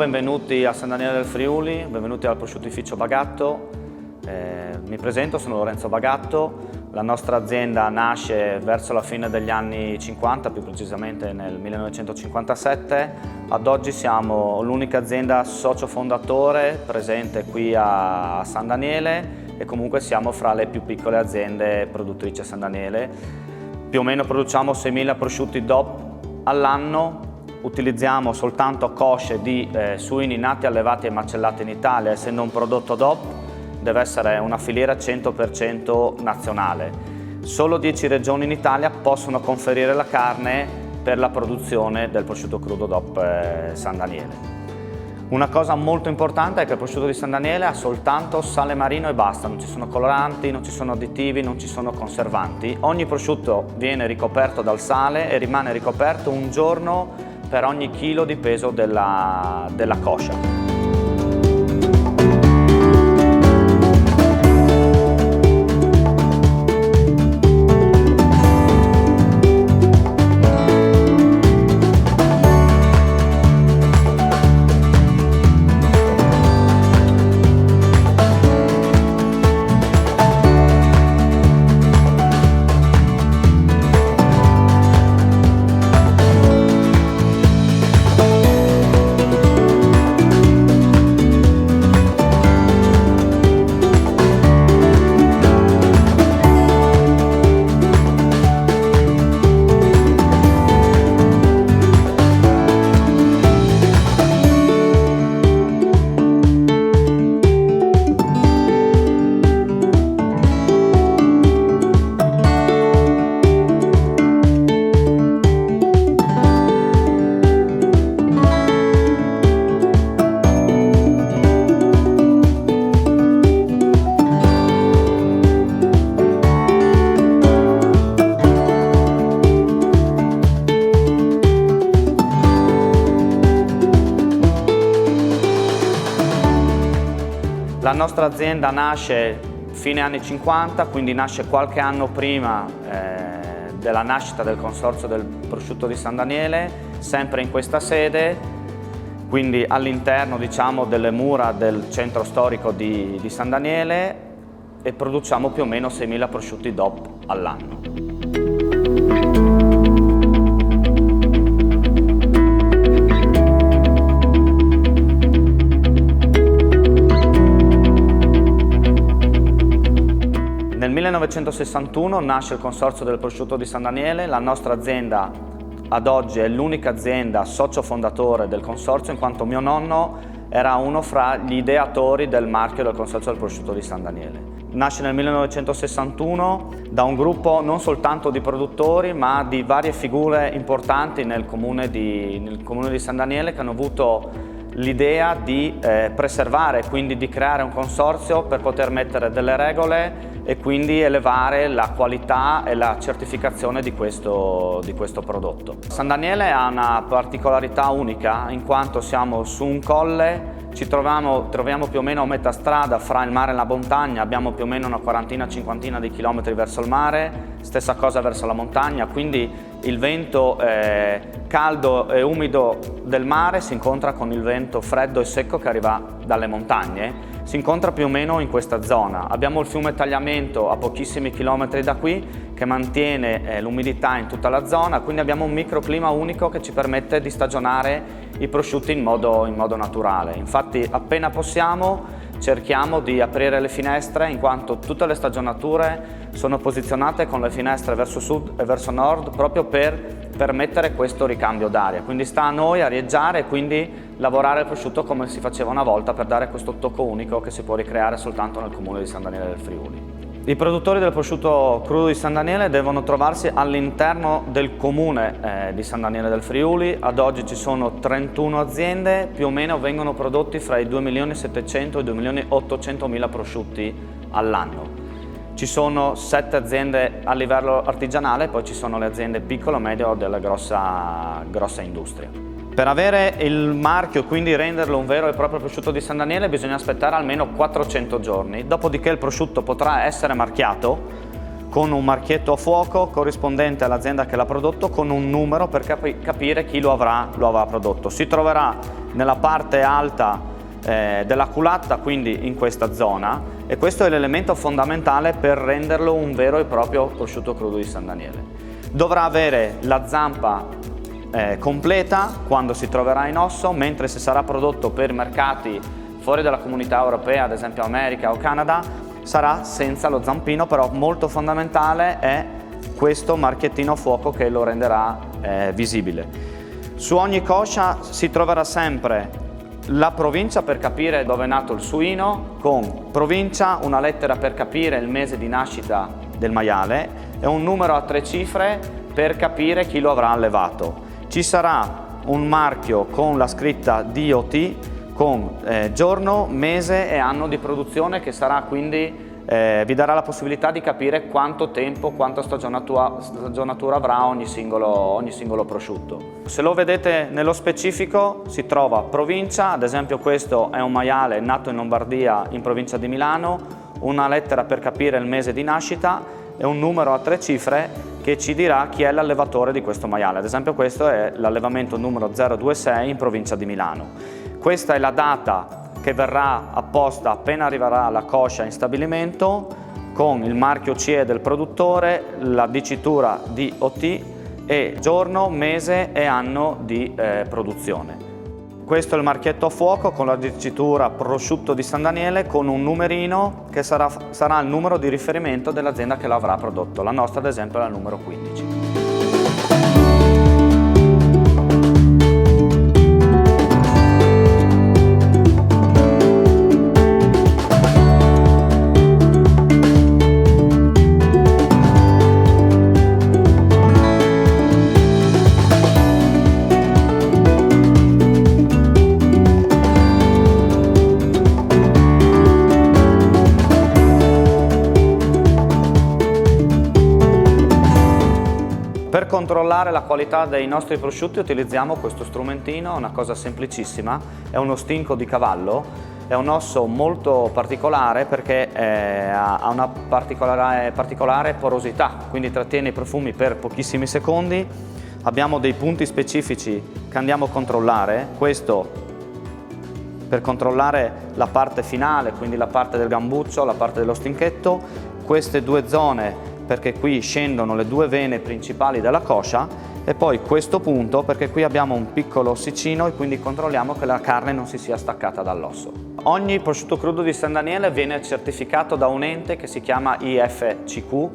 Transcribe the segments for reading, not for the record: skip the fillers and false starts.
benvenuti a San Daniele del Friuli, benvenuti al prosciuttificio Bagatto. Mi presento, sono Lorenzo Bagatto. La nostra azienda nasce verso la fine degli anni 50, più precisamente nel 1957. Ad oggi siamo l'unica azienda socio fondatore presente qui a San Daniele e comunque siamo fra le più piccole aziende produttrici a San Daniele. Più o meno produciamo 6.000 prosciutti DOP all'anno. Utilizziamo soltanto cosce di suini nati, allevati e macellati in Italia. Essendo un prodotto DOP deve essere una filiera 100% nazionale. Solo 10 regioni in Italia possono conferire la carne per la produzione del prosciutto crudo DOP San Daniele. Una cosa molto importante è che il prosciutto di San Daniele ha soltanto sale marino e basta, non ci sono coloranti, non ci sono additivi, non ci sono conservanti. Ogni prosciutto viene ricoperto dal sale e rimane ricoperto un giorno per ogni chilo di peso della coscia. La nostra azienda nasce fine anni 50, quindi nasce qualche anno prima della nascita del consorzio del prosciutto di San Daniele, sempre in questa sede, quindi all'interno delle mura del centro storico di San Daniele, e produciamo più o meno 6.000 prosciutti DOP all'anno. Nel 1961 nasce il consorzio del prosciutto di San Daniele. La nostra azienda ad oggi è l'unica azienda socio fondatore del consorzio, in quanto mio nonno era uno fra gli ideatori del marchio del consorzio del prosciutto di San Daniele. Nasce nel 1961 da un gruppo non soltanto di produttori, ma di varie figure importanti nel comune di San Daniele, che hanno avuto l'idea di preservare, quindi di creare un consorzio per poter mettere delle regole e quindi elevare la qualità e la certificazione di questo prodotto. San Daniele ha una particolarità unica, in quanto siamo su un colle, ci troviamo più o meno a metà strada fra il mare e la montagna, abbiamo più o meno una quarantina, cinquantina di chilometri verso il mare, stessa cosa verso la montagna, quindi il vento caldo e umido del mare si incontra con il vento freddo e secco che arriva dalle montagne, si incontra più o meno in questa zona. Abbiamo il fiume Tagliamento a pochissimi chilometri da qui che mantiene l'umidità in tutta la zona, quindi abbiamo un microclima unico che ci permette di stagionare i prosciutti in modo naturale. Infatti appena possiamo cerchiamo di aprire le finestre, in quanto tutte le stagionature sono posizionate con le finestre verso sud e verso nord proprio per permettere questo ricambio d'aria. Quindi sta a noi arieggiare e quindi lavorare il prosciutto come si faceva una volta, per dare questo tocco unico che si può ricreare soltanto nel comune di San Daniele del Friuli. I produttori del prosciutto crudo di San Daniele devono trovarsi all'interno del comune di San Daniele del Friuli. Ad oggi ci sono 31 aziende, più o meno vengono prodotti fra i 2.700.000 e i 2.800.000 prosciutti all'anno. Ci sono 7 aziende a livello artigianale, poi ci sono le aziende piccole o medie o della grossa industria. Per avere il marchio, quindi renderlo un vero e proprio prosciutto di San Daniele, bisogna aspettare almeno 400 giorni, dopodiché il prosciutto potrà essere marchiato con un marchietto a fuoco corrispondente all'azienda che l'ha prodotto, con un numero per capire chi lo avrà prodotto. Si troverà nella parte alta della culatta, quindi in questa zona, e questo è l'elemento fondamentale per renderlo un vero e proprio prosciutto crudo di San Daniele. Dovrà avere la zampa completa quando si troverà in osso, mentre se sarà prodotto per mercati fuori dalla comunità europea, ad esempio America o Canada, sarà senza lo zampino, però molto fondamentale è questo marchettino a fuoco che lo renderà visibile. Su ogni coscia si troverà sempre la provincia per capire dove è nato il suino, con provincia, una lettera per capire il mese di nascita del maiale e un numero a 3 cifre per capire chi lo avrà allevato. Ci sarà un marchio con la scritta DOT con giorno, mese e anno di produzione, che sarà quindi vi darà la possibilità di capire quanto tempo, quanta stagionatura avrà ogni singolo prosciutto. Se lo vedete nello specifico si trova provincia, ad esempio questo è un maiale nato in Lombardia in provincia di Milano, una lettera per capire il mese di nascita e un numero a 3 cifre che ci dirà chi è l'allevatore di questo maiale. Ad esempio questo è l'allevamento numero 026 in provincia di Milano. Questa è la data che verrà apposta appena arriverà la coscia in stabilimento, con il marchio CE del produttore, la dicitura DOT e giorno, mese e anno di produzione. Questo è il marchietto a fuoco con la dicitura prosciutto di San Daniele, con un numerino che sarà il numero di riferimento dell'azienda che l'avrà prodotto. La nostra ad esempio è la numero 15. Per controllare la qualità dei nostri prosciutti utilizziamo questo strumentino, una cosa semplicissima, è uno stinco di cavallo, è un osso molto particolare perché ha una particolare porosità, quindi trattiene i profumi per pochissimi secondi. Abbiamo dei punti specifici che andiamo a controllare, questo per controllare la parte finale, quindi la parte del gambuccio, la parte dello stinchetto, queste due zone perché qui scendono le due vene principali della coscia, e poi questo punto perché qui abbiamo un piccolo ossicino e quindi controlliamo che la carne non si sia staccata dall'osso. Ogni prosciutto crudo di San Daniele viene certificato da un ente che si chiama IFCQ.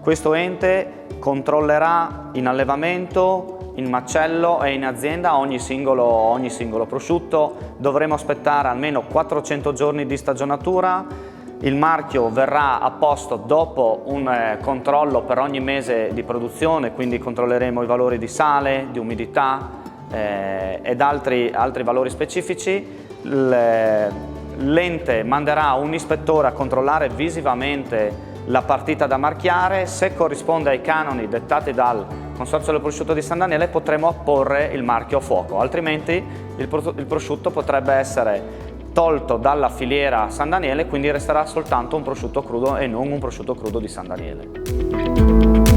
Questo ente controllerà in allevamento, in macello e in azienda ogni singolo prosciutto. Dovremo aspettare almeno 400 giorni di stagionatura. Il marchio verrà apposto dopo un controllo per ogni mese di produzione, quindi controlleremo i valori di sale, di umidità ed altri valori specifici. L'ente manderà un ispettore a controllare visivamente la partita da marchiare. Se corrisponde ai canoni dettati dal Consorzio del Prosciutto di San Daniele potremo apporre il marchio a fuoco, altrimenti il prosciutto potrebbe essere tolto dalla filiera San Daniele, quindi resterà soltanto un prosciutto crudo e non un prosciutto crudo di San Daniele.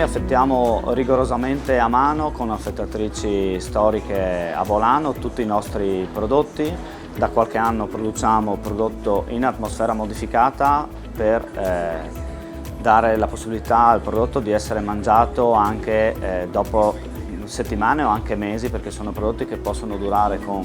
Affettiamo rigorosamente a mano con affettatrici storiche a volano tutti i nostri prodotti. Da qualche anno produciamo prodotto in atmosfera modificata per dare la possibilità al prodotto di essere mangiato anche dopo settimane o anche mesi, perché sono prodotti che possono durare con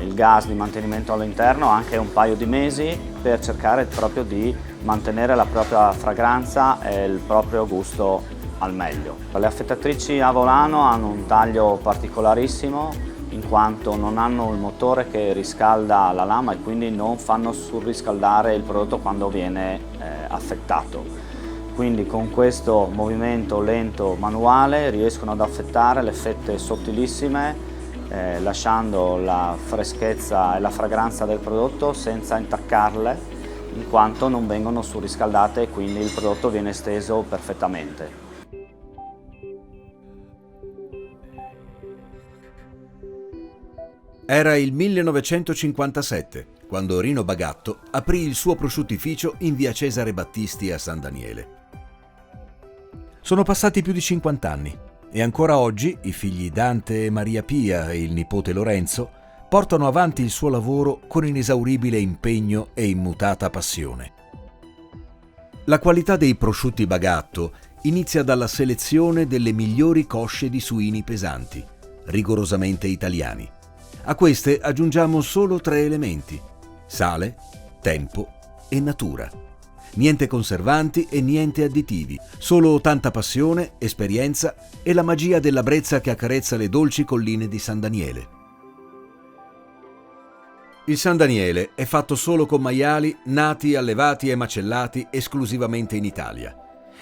il gas di mantenimento all'interno anche un paio di mesi, per cercare proprio di mantenere la propria fragranza e il proprio gusto al meglio. Le affettatrici a volano hanno un taglio particolarissimo in quanto non hanno il motore che riscalda la lama e quindi non fanno surriscaldare il prodotto quando viene affettato. Quindi con questo movimento lento manuale riescono ad affettare le fette sottilissime, lasciando la freschezza e la fragranza del prodotto senza intaccarle, in quanto non vengono surriscaldate e quindi il prodotto viene steso perfettamente. Era il 1957, quando Rino Bagatto aprì il suo prosciuttificio in via Cesare Battisti a San Daniele. Sono passati più di 50 anni e ancora oggi i figli Dante e Maria Pia e il nipote Lorenzo portano avanti il suo lavoro con inesauribile impegno e immutata passione. La qualità dei prosciutti Bagatto inizia dalla selezione delle migliori cosce di suini pesanti, rigorosamente italiani. A queste aggiungiamo solo 3 elementi: sale, tempo e natura. Niente conservanti e niente additivi, solo tanta passione, esperienza e la magia della brezza che accarezza le dolci colline di San Daniele. Il San Daniele è fatto solo con maiali nati, allevati e macellati esclusivamente in Italia.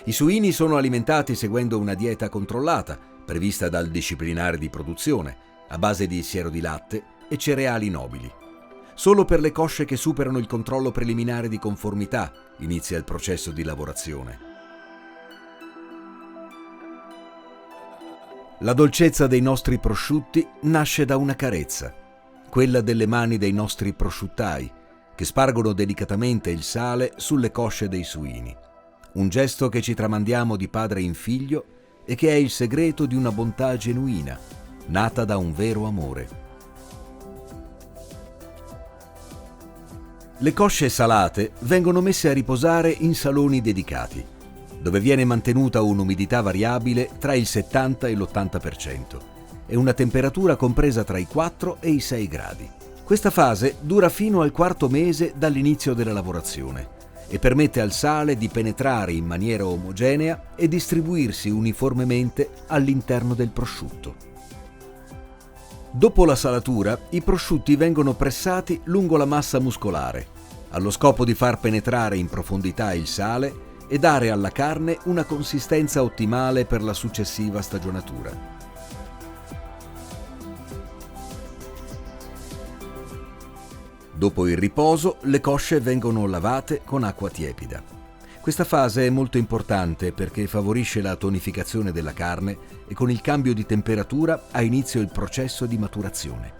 I suini sono alimentati seguendo una dieta controllata, prevista dal disciplinare di produzione, a base di siero di latte e cereali nobili. Solo per le cosce che superano il controllo preliminare di conformità inizia il processo di lavorazione. La dolcezza dei nostri prosciutti nasce da una carezza, quella delle mani dei nostri prosciuttai, che spargono delicatamente il sale sulle cosce dei suini. Un gesto che ci tramandiamo di padre in figlio e che è il segreto di una bontà genuina, nata da un vero amore. Le cosce salate vengono messe a riposare in saloni dedicati, dove viene mantenuta un'umidità variabile tra il 70 e l'80% e una temperatura compresa tra i 4 e i 6 gradi. Questa fase dura fino al 4º mese dall'inizio della lavorazione e permette al sale di penetrare in maniera omogenea e distribuirsi uniformemente all'interno del prosciutto. Dopo la salatura, i prosciutti vengono pressati lungo la massa muscolare, allo scopo di far penetrare in profondità il sale e dare alla carne una consistenza ottimale per la successiva stagionatura. Dopo il riposo, le cosce vengono lavate con acqua tiepida. Questa fase è molto importante perché favorisce la tonificazione della carne e con il cambio di temperatura ha inizio il processo di maturazione.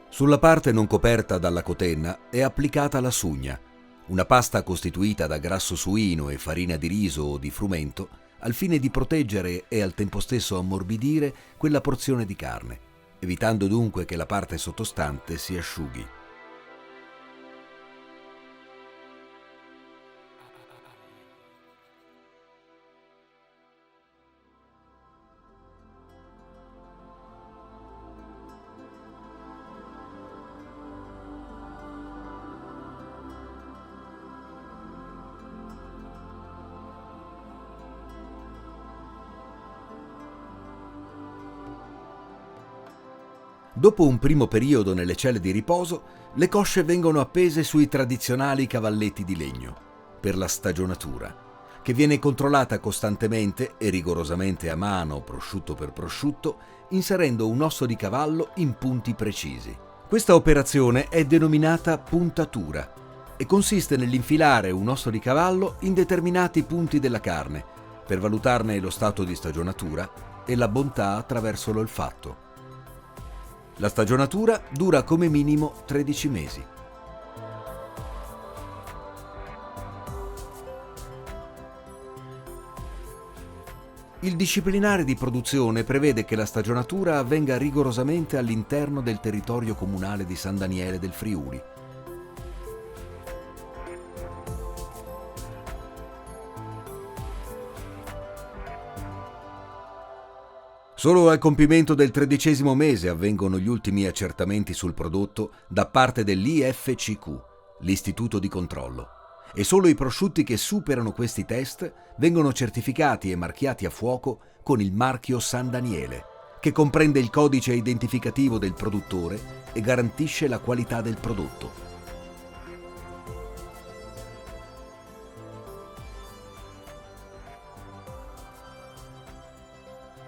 Sulla parte non coperta dalla cotenna è applicata la sugna, una pasta costituita da grasso suino e farina di riso o di frumento, al fine di proteggere e al tempo stesso ammorbidire quella porzione di carne, evitando dunque che la parte sottostante si asciughi. Dopo un primo periodo nelle celle di riposo, le cosce vengono appese sui tradizionali cavalletti di legno, per la stagionatura, che viene controllata costantemente e rigorosamente a mano, prosciutto per prosciutto, inserendo un osso di cavallo in punti precisi. Questa operazione è denominata puntatura e consiste nell'infilare un osso di cavallo in determinati punti della carne, per valutarne lo stato di stagionatura e la bontà attraverso l'olfatto. La stagionatura dura come minimo 13 mesi. Il disciplinare di produzione prevede che la stagionatura avvenga rigorosamente all'interno del territorio comunale di San Daniele del Friuli. Solo al compimento del 13° mese avvengono gli ultimi accertamenti sul prodotto da parte dell'IFCQ, l'Istituto di Controllo, e solo i prosciutti che superano questi test vengono certificati e marchiati a fuoco con il marchio San Daniele, che comprende il codice identificativo del produttore e garantisce la qualità del prodotto.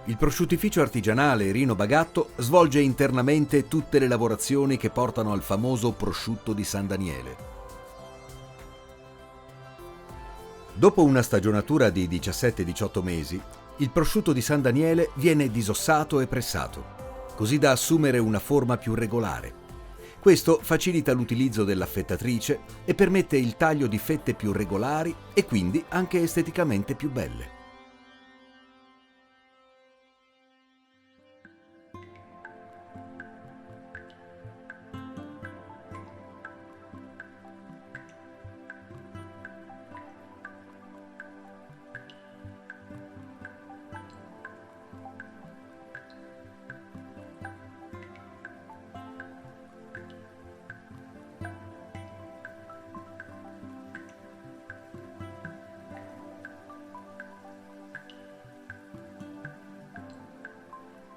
Il prosciuttificio artigianale Rino Bagatto svolge internamente tutte le lavorazioni che portano al famoso prosciutto di San Daniele. Dopo una stagionatura di 17-18 mesi, il prosciutto di San Daniele viene disossato e pressato, così da assumere una forma più regolare. Questo facilita l'utilizzo dell'affettatrice e permette il taglio di fette più regolari e quindi anche esteticamente più belle.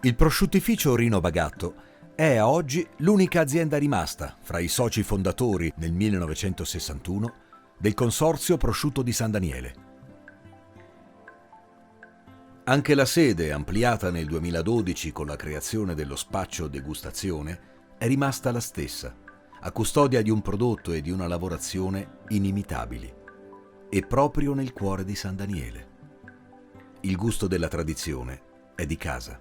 Il prosciuttificio Rino Bagatto è a oggi l'unica azienda rimasta fra i soci fondatori nel 1961 del Consorzio Prosciutto di San Daniele. Anche la sede, ampliata nel 2012 con la creazione dello spaccio degustazione, è rimasta la stessa, a custodia di un prodotto e di una lavorazione inimitabili, e proprio nel cuore di San Daniele. Il gusto della tradizione è di casa.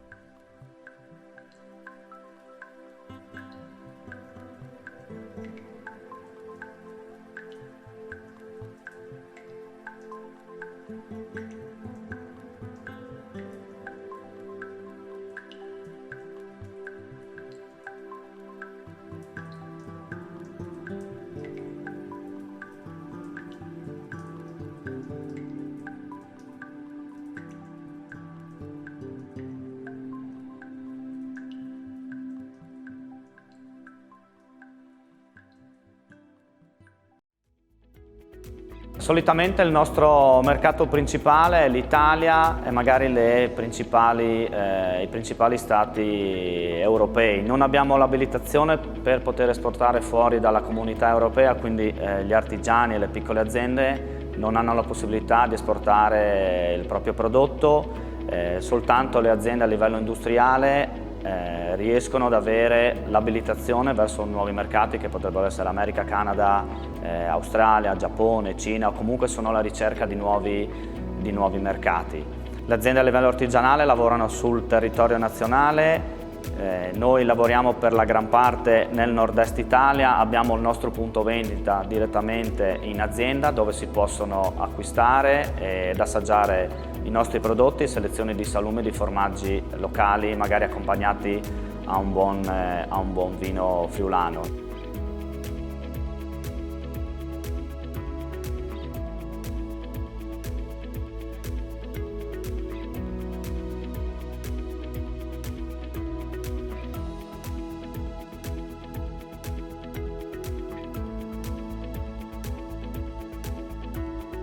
Solitamente il nostro mercato principale è l'Italia e magari i principali stati europei. Non abbiamo l'abilitazione per poter esportare fuori dalla comunità europea, quindi gli artigiani e le piccole aziende non hanno la possibilità di esportare il proprio prodotto, soltanto le aziende a livello industriale riescono ad avere l'abilitazione verso nuovi mercati che potrebbero essere America, Canada, Australia, Giappone, Cina, o comunque sono alla ricerca di nuovi mercati. Le aziende a livello artigianale lavorano sul territorio nazionale, noi lavoriamo per la gran parte nel nord-est Italia, abbiamo il nostro punto vendita direttamente in azienda dove si possono acquistare ed assaggiare i nostri prodotti, selezioni di salumi e di formaggi locali, magari accompagnati a un buon vino friulano.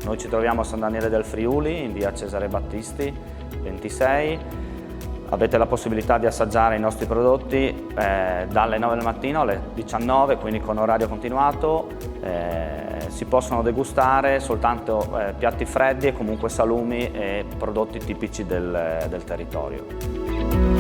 Noi ci troviamo a San Daniele del Friuli, in via Cesare Battisti 26. Avete la possibilità di assaggiare i nostri prodotti dalle 9 del mattino alle 19, quindi con orario continuato. Si possono degustare soltanto piatti freddi e comunque salumi e prodotti tipici del territorio.